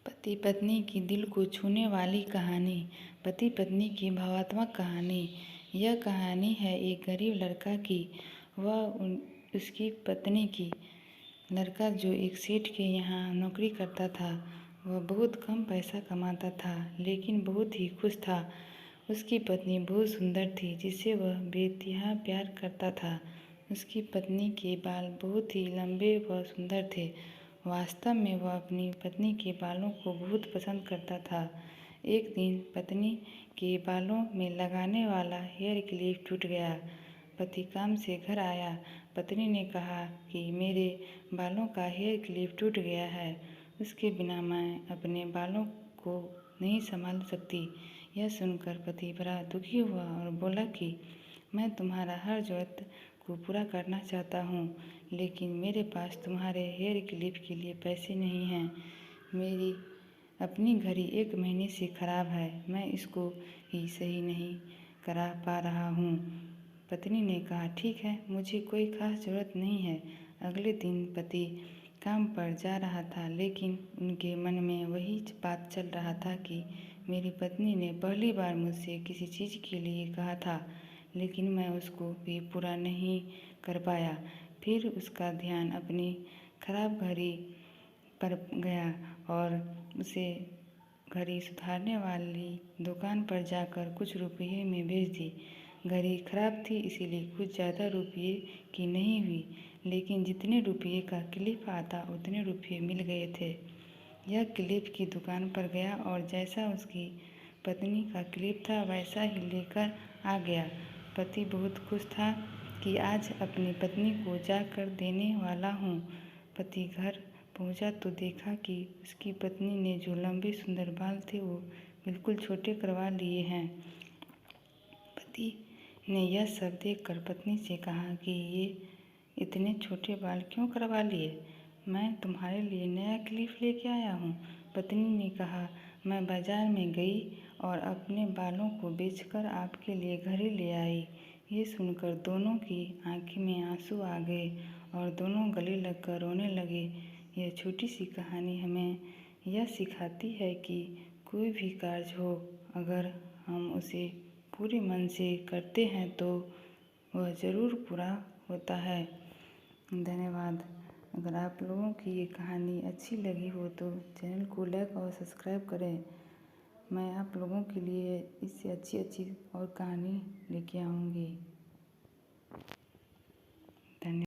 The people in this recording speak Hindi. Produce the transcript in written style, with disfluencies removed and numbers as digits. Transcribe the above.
पति पत्नी की दिल को छूने वाली कहानी। पति पत्नी की भावात्मक कहानी। यह कहानी है एक गरीब लड़का की व उसकी पत्नी की। लड़का जो एक सेठ के यहाँ नौकरी करता था, वह बहुत कम पैसा कमाता था, लेकिन बहुत ही खुश था। उसकी पत्नी बहुत सुंदर थी, जिसे वह बेइंतहा प्यार करता था। उसकी पत्नी के बाल बहुत ही लंबे व सुंदर थे। वास्तव में वह अपनी पत्नी के बालों को बहुत पसंद करता था। एक दिन पत्नी के बालों में लगाने वाला हेयर क्लिप टूट गया। पति काम से घर आया। पत्नी ने कहा कि मेरे बालों का हेयर क्लिप टूट गया है, उसके बिना मैं अपने बालों को नहीं संभाल सकती। यह सुनकर पति बड़ा दुखी हुआ और बोला कि मैं तुम्हारा हर ज़रूरत को पूरा करना चाहता हूँ, लेकिन मेरे पास तुम्हारे हेयर क्लिप के लिए पैसे नहीं हैं। मेरी अपनी घड़ी 1 महीने से ख़राब है, मैं इसको ही सही नहीं करा पा रहा हूँ। पत्नी ने कहा ठीक है, मुझे कोई खास ज़रूरत नहीं है। अगले दिन पति काम पर जा रहा था, लेकिन उनके मन में वही बात चल रहा था कि मेरी पत्नी ने पहली बार मुझसे किसी चीज़ के लिए कहा था, लेकिन मैं उसको भी पूरा नहीं कर पाया। फिर उसका ध्यान अपनी खराब घड़ी पर गया और उसे घड़ी सुधारने वाली दुकान पर जाकर कुछ रुपये में बेच दी। घड़ी खराब थी, इसीलिए कुछ ज़्यादा रुपये की नहीं हुई, लेकिन जितने रुपये का क्लिप आता उतने रुपये मिल गए थे। यह क्लिप की दुकान पर गया और जैसा उसकी पत्नी का क्लिप था वैसा ही लेकर आ गया। पति बहुत खुश था कि आज अपनी पत्नी को जाकर देने वाला हूँ। पति घर पहुँचा तो देखा कि उसकी पत्नी ने जो लंबे सुंदर बाल थे वो बिल्कुल छोटे करवा लिए हैं। पति ने यह सब देखकर पत्नी से कहा कि ये इतने छोटे बाल क्यों करवा लिए? मैं तुम्हारे लिए नया क्लिप लेके आया हूँ। पत्नी ने कहा मैं बाजार में गई और अपने बालों को बेचकर आपके लिए घड़ी ले आई। ये सुनकर दोनों की आंखों में आंसू आ गए और दोनों गले लगकर रोने लगे। यह छोटी सी कहानी हमें यह सिखाती है कि कोई भी कार्य हो, अगर हम उसे पूरे मन से करते हैं तो वह ज़रूर पूरा होता है। धन्यवाद। अगर आप लोगों की ये कहानी अच्छी लगी हो तो चैनल को लाइक और सब्सक्राइब करें। मैं आप लोगों के लिए इससे अच्छी और कहानी लेके आऊँगी।